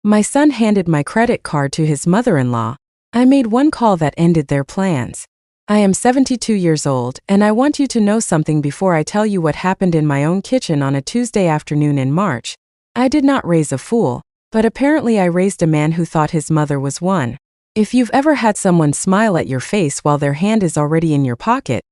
My son handed my credit card to his mother-in-law. I made one call that ended their plans. I am 72 years old, and I want you to know something before I tell you what happened in my own kitchen on a Tuesday afternoon in March. I did not raise a fool, but apparently I raised a man who thought his mother was one. If you've ever had someone smile at your face while their hand is already in your pocket,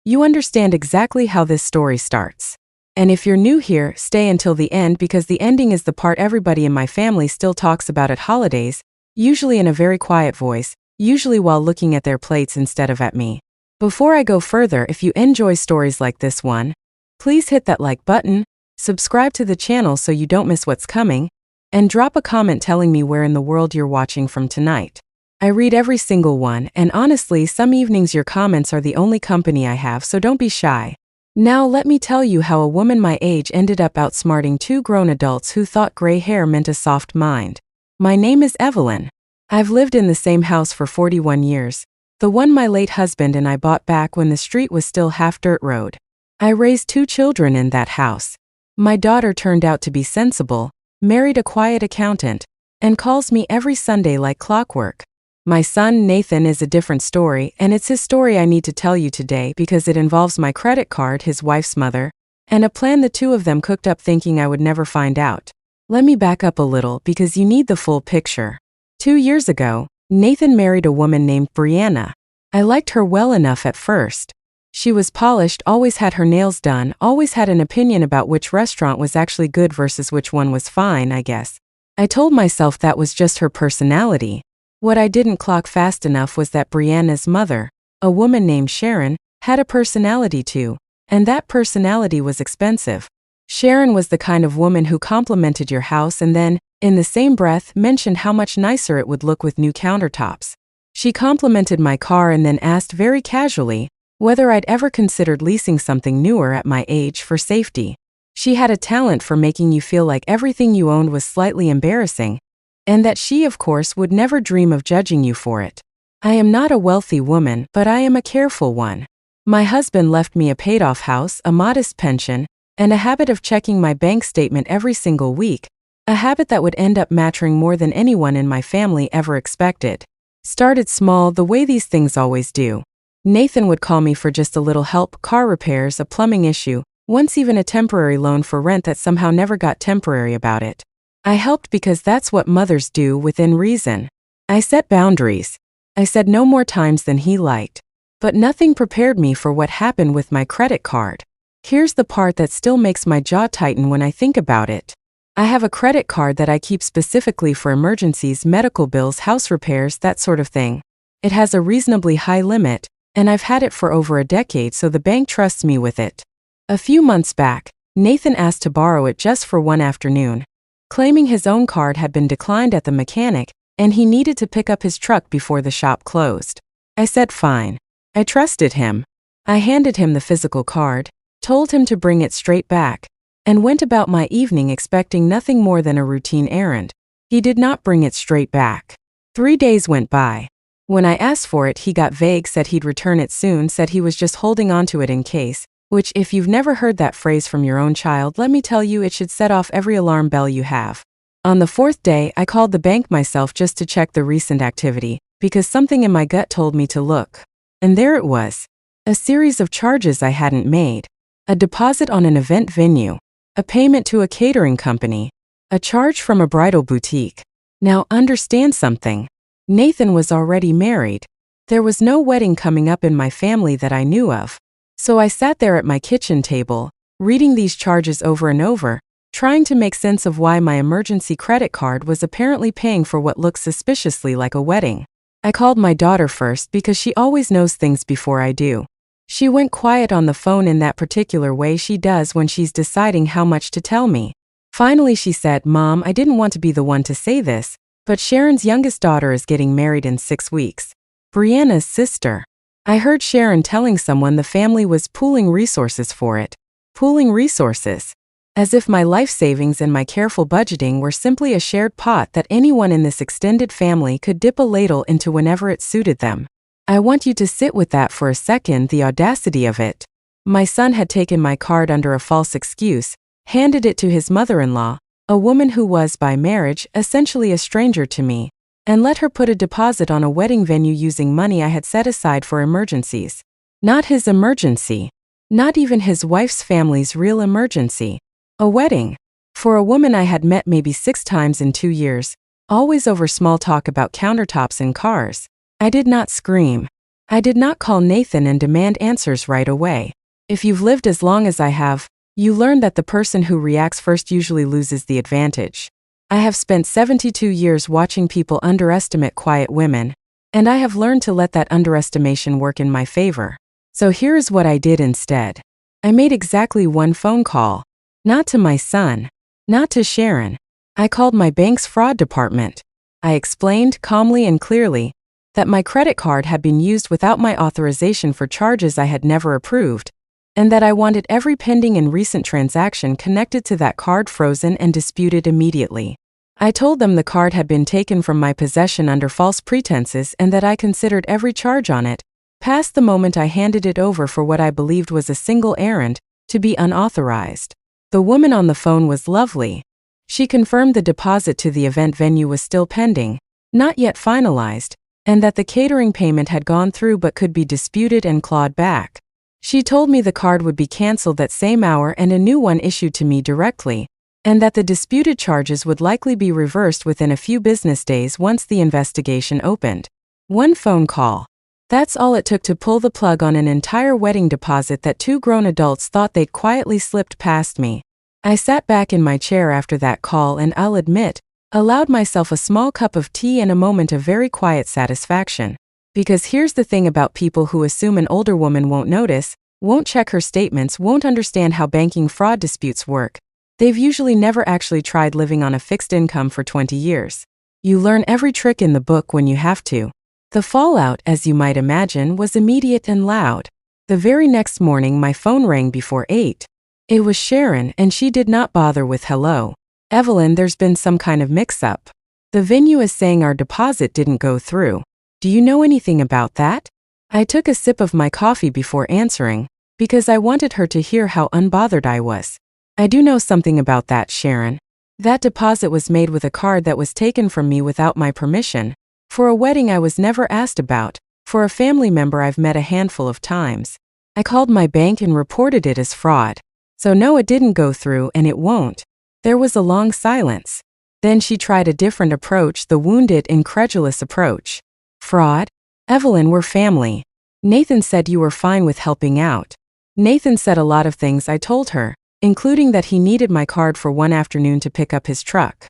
you understand exactly how this story starts. And if you're new here, stay until the end because the ending is the part everybody in my family still talks about at holidays, usually in a very quiet voice, usually while looking at their plates instead of at me. Before I go further, if you enjoy stories like this one, please hit that like button, subscribe to the channel so you don't miss what's coming, and drop a comment telling me where in the world you're watching from tonight. I read every single one, and honestly, some evenings your comments are the only company I have, so don't be shy. Now let me tell you how a woman my age ended up outsmarting two grown adults who thought gray hair meant a soft mind. My name is Evelyn. I've lived in the same house for 41 years, the one my late husband and I bought back when the street was still half dirt road. I raised two children in that house. My daughter turned out to be sensible, married a quiet accountant, and calls me every Sunday like clockwork. My son, Nathan, is a different story, and it's his story I need to tell you today because it involves my credit card, his wife's mother, and a plan the two of them cooked up thinking I would never find out. Let me back up a little because you need the full picture. 2 years ago, Nathan married a woman named Brianna. I liked her well enough at first. She was polished, always had her nails done, always had an opinion about which restaurant was actually good versus which one was fine, I guess. I told myself that was just her personality. What I didn't clock fast enough was that Brianna's mother, a woman named Sharon, had a personality too, and that personality was expensive. Sharon was the kind of woman who complimented your house and then, in the same breath, mentioned how much nicer it would look with new countertops. She complimented my car and then asked very casually whether I'd ever considered leasing something newer at my age for safety. She had a talent for making you feel like everything you owned was slightly embarrassing, and that she, of course, would never dream of judging you for it. I am not a wealthy woman, but I am a careful one. My husband left me a paid-off house, a modest pension, and a habit of checking my bank statement every single week, a habit that would end up mattering more than anyone in my family ever expected. Started small, the way these things always do. Nathan would call me for just a little help, car repairs, a plumbing issue, once even a temporary loan for rent that somehow never got temporary about it. I helped because that's what mothers do within reason. I set boundaries. I said no more times than he liked. But nothing prepared me for what happened with my credit card. Here's the part that still makes my jaw tighten when I think about it. I have a credit card that I keep specifically for emergencies, medical bills, house repairs, that sort of thing. It has a reasonably high limit, and I've had it for over a decade, so the bank trusts me with it. A few months back, Nathan asked to borrow it just for one afternoon, claiming his own card had been declined at the mechanic, and he needed to pick up his truck before the shop closed. I said fine. I trusted him. I handed him the physical card, told him to bring it straight back, and went about my evening expecting nothing more than a routine errand. He did not bring it straight back. 3 days went by. When I asked for it, he got vague, said he'd return it soon, said he was just holding onto it in case, which if you've never heard that phrase from your own child, let me tell you it should set off every alarm bell you have. On the 4th day, I called the bank myself just to check the recent activity, because something in my gut told me to look. And there it was. A series of charges I hadn't made. A deposit on an event venue. A payment to a catering company. A charge from a bridal boutique. Now understand something. Nathan was already married. There was no wedding coming up in my family that I knew of. So I sat there at my kitchen table, reading these charges over and over, trying to make sense of why my emergency credit card was apparently paying for what looked suspiciously like a wedding. I called my daughter first because she always knows things before I do. She went quiet on the phone in that particular way she does when she's deciding how much to tell me. Finally she said, "Mom, I didn't want to be the one to say this, but Sharon's youngest daughter is getting married in 6 weeks. Brianna's sister." I heard Sharon telling someone the family was pooling resources for it. Pooling resources. As if my life savings and my careful budgeting were simply a shared pot that anyone in this extended family could dip a ladle into whenever it suited them. I want you to sit with that for a second, the audacity of it. My son had taken my card under a false excuse, handed it to his mother-in-law, a woman who was, by marriage, essentially a stranger to me, and let her put a deposit on a wedding venue using money I had set aside for emergencies. Not his emergency. Not even his wife's family's real emergency. A wedding. For a woman I had met maybe 6 times in 2 years, always over small talk about countertops and cars. I did not scream. I did not call Nathan and demand answers right away. If you've lived as long as I have, you learn that the person who reacts first usually loses the advantage. I have spent 72 years watching people underestimate quiet women, and I have learned to let that underestimation work in my favor. So here's what I did instead. I made exactly one phone call. Not to my son. Not to Sharon. I called my bank's fraud department. I explained calmly and clearly that my credit card had been used without my authorization for charges I had never approved, and that I wanted every pending and recent transaction connected to that card frozen and disputed immediately. I told them the card had been taken from my possession under false pretenses and that I considered every charge on it, past the moment I handed it over for what I believed was a single errand, to be unauthorized. The woman on the phone was lovely. She confirmed the deposit to the event venue was still pending, not yet finalized, and that the catering payment had gone through but could be disputed and clawed back. She told me the card would be canceled that same hour and a new one issued to me directly, and that the disputed charges would likely be reversed within a few business days once the investigation opened. One phone call. That's all it took to pull the plug on an entire wedding deposit that 2 grown adults thought they'd quietly slipped past me. I sat back in my chair after that call and I'll admit, allowed myself a small cup of tea and a moment of very quiet satisfaction. Because here's the thing about people who assume an older woman won't notice, won't check her statements, won't understand how banking fraud disputes work. They've usually never actually tried living on a fixed income for 20 years. You learn every trick in the book when you have to. The fallout, as you might imagine, was immediate and loud. The very next morning my phone rang before 8. It was Sharon, and she did not bother with hello. Evelyn, there's been some kind of mix-up. The venue is saying our deposit didn't go through. Do you know anything about that? I took a sip of my coffee before answering, because I wanted her to hear how unbothered I was. I do know something about that, Sharon. That deposit was made with a card that was taken from me without my permission, for a wedding I was never asked about, for a family member I've met a handful of times. I called my bank and reported it as fraud. So no, it didn't go through and it won't. There was a long silence. Then she tried a different approach, the wounded, incredulous approach. Fraud? Evelyn, we're family. Nathan said you were fine with helping out. Nathan said a lot of things I told her, including that he needed my card for one afternoon to pick up his truck.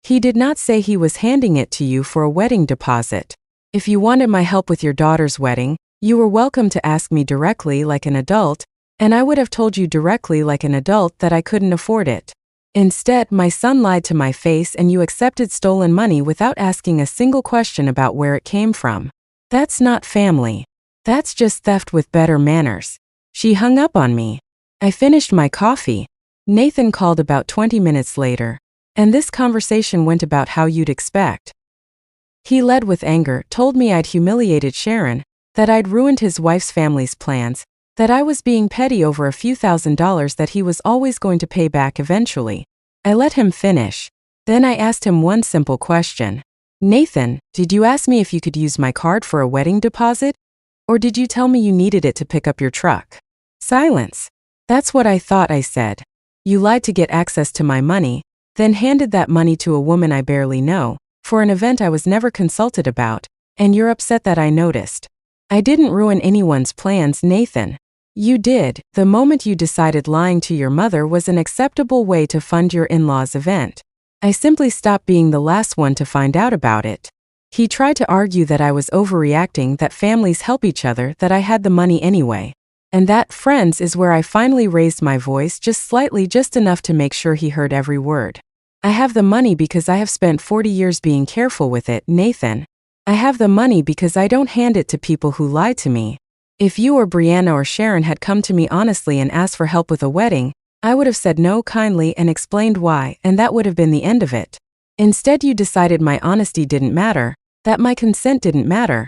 He did not say he was handing it to you for a wedding deposit. If you wanted my help with your daughter's wedding, you were welcome to ask me directly like an adult, and I would have told you directly like an adult that I couldn't afford it. Instead, my son lied to my face and you accepted stolen money without asking a single question about where it came from. That's not family. That's just theft with better manners. She hung up on me. I finished my coffee. Nathan called about 20 minutes later, and this conversation went about how you'd expect. He led with anger, told me I'd humiliated Sharon, that I'd ruined his wife's family's plans, that I was being petty over a few $1,000s that he was always going to pay back eventually. I let him finish. Then I asked him one simple question. Nathan, did you ask me if you could use my card for a wedding deposit? Or did you tell me you needed it to pick up your truck? Silence. That's what I thought, I said. You lied to get access to my money, then handed that money to a woman I barely know, for an event I was never consulted about, and you're upset that I noticed. I didn't ruin anyone's plans, Nathan. You did, the moment you decided lying to your mother was an acceptable way to fund your in-laws' event. I simply stopped being the last one to find out about it. He tried to argue that I was overreacting, that families help each other, that I had the money anyway. And that, friends, is where I finally raised my voice just slightly, just enough to make sure he heard every word. I have the money because I have spent 40 years being careful with it, Nathan. I have the money because I don't hand it to people who lie to me. If you or Brianna or Sharon had come to me honestly and asked for help with a wedding, I would have said no kindly and explained why, and that would have been the end of it. Instead, you decided my honesty didn't matter, that my consent didn't matter,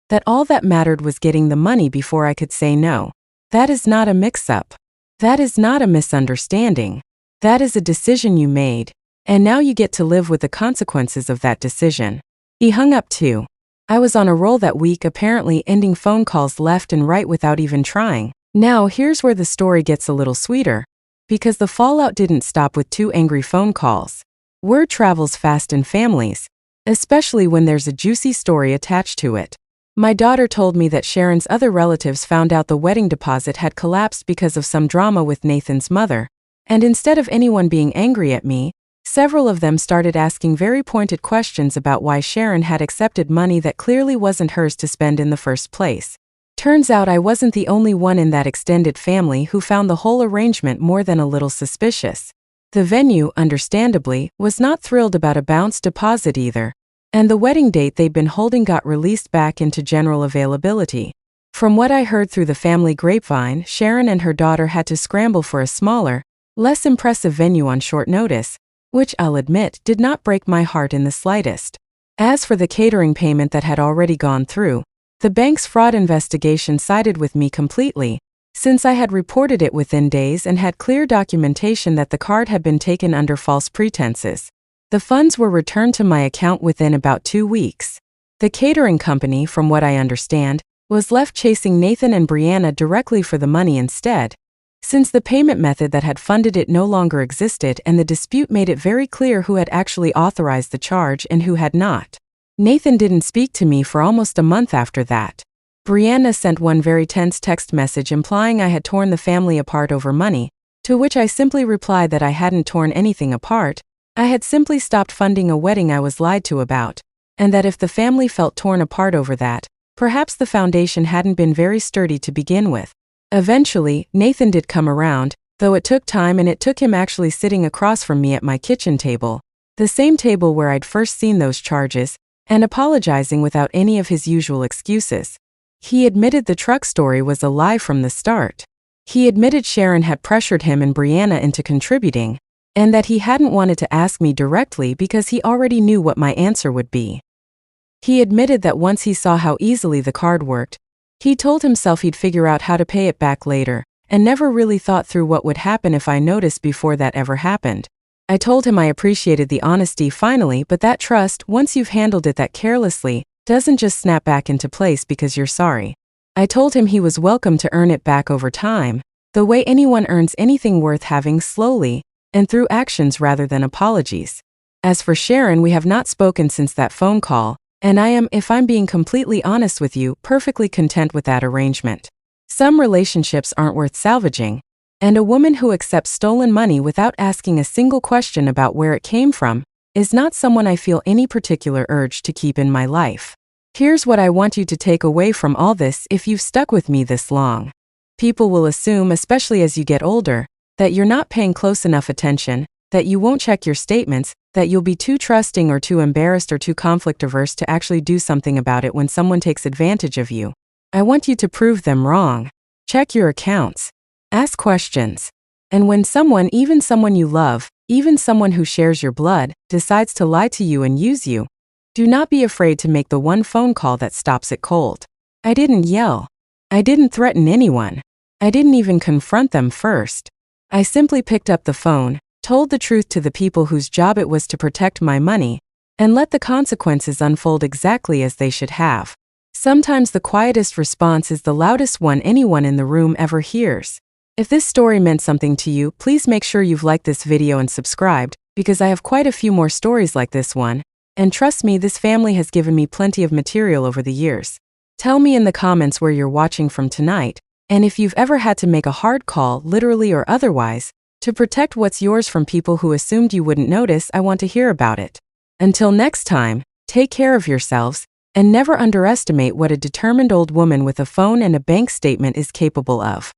that all that mattered was getting the money before I could say no. That is not a mix-up. That is not a misunderstanding. That is a decision you made, And now you get to live with the consequences of that decision. He hung up too. I was on a roll that week, apparently ending phone calls left and right without even trying. Now here's where the story gets a little sweeter. Because the fallout didn't stop with 2 angry phone calls. Word travels fast in families, especially when there's a juicy story attached to it. My daughter told me that Sharon's other relatives found out the wedding deposit had collapsed because of some drama with Nathan's mother, and instead of anyone being angry at me, several of them started asking very pointed questions about why Sharon had accepted money that clearly wasn't hers to spend in the first place. Turns out I wasn't the only one in that extended family who found the whole arrangement more than a little suspicious. The venue, understandably, was not thrilled about a bounced deposit either, and the wedding date they'd been holding got released back into general availability. From what I heard through the family grapevine, Sharon and her daughter had to scramble for a smaller, less impressive venue on short notice, which I'll admit did not break my heart in the slightest. As for the catering payment that had already gone through, the bank's fraud investigation sided with me completely, since I had reported it within days and had clear documentation that the card had been taken under false pretenses. The funds were returned to my account within about 2 weeks. The catering company, from what I understand, was left chasing Nathan and Brianna directly for the money instead, since the payment method that had funded it no longer existed and the dispute made it very clear who had actually authorized the charge and who had not. Nathan didn't speak to me for almost a month after that. Brianna sent one very tense text message implying I had torn the family apart over money, to which I simply replied that I hadn't torn anything apart. I had simply stopped funding a wedding I was lied to about, and that if the family felt torn apart over that, perhaps the foundation hadn't been very sturdy to begin with. Eventually, Nathan did come around, though it took time, and it took him actually sitting across from me at my kitchen table, the same table where I'd first seen those charges, and apologizing without any of his usual excuses. He admitted the truck story was a lie from the start. He admitted Sharon had pressured him and Brianna into contributing, and that he hadn't wanted to ask me directly because he already knew what my answer would be. He admitted that once he saw how easily the card worked, he told himself he'd figure out how to pay it back later, and never really thought through what would happen if I noticed before that ever happened. I told him I appreciated the honesty finally, but that trust, once you've handled it that carelessly, doesn't just snap back into place because you're sorry. I told him he was welcome to earn it back over time, the way anyone earns anything worth having, slowly, and through actions rather than apologies. As for Sharon, we have not spoken since that phone call, and I am, if I'm being completely honest with you, perfectly content with that arrangement. Some relationships aren't worth salvaging, and a woman who accepts stolen money without asking a single question about where it came from is not someone I feel any particular urge to keep in my life. Here's what I want you to take away from all this if you've stuck with me this long. People will assume, especially as you get older, that you're not paying close enough attention, that you won't check your statements, that you'll be too trusting or too embarrassed or too conflict-averse to actually do something about it when someone takes advantage of you. I want you to prove them wrong. Check your accounts. Ask questions. And when someone, even someone you love, even someone who shares your blood, decides to lie to you and use you, do not be afraid to make the one phone call that stops it cold. I didn't yell. I didn't threaten anyone. I didn't even confront them first. I simply picked up the phone, told the truth to the people whose job it was to protect my money, and let the consequences unfold exactly as they should have. Sometimes the quietest response is the loudest one anyone in the room ever hears. If this story meant something to you, please make sure you've liked this video and subscribed, because I have quite a few more stories like this one, and trust me, this family has given me plenty of material over the years. Tell me in the comments where you're watching from tonight, and if you've ever had to make a hard call, literally or otherwise, to protect what's yours from people who assumed you wouldn't notice. I want to hear about it. Until next time, take care of yourselves, and never underestimate what a determined old woman with a phone and a bank statement is capable of.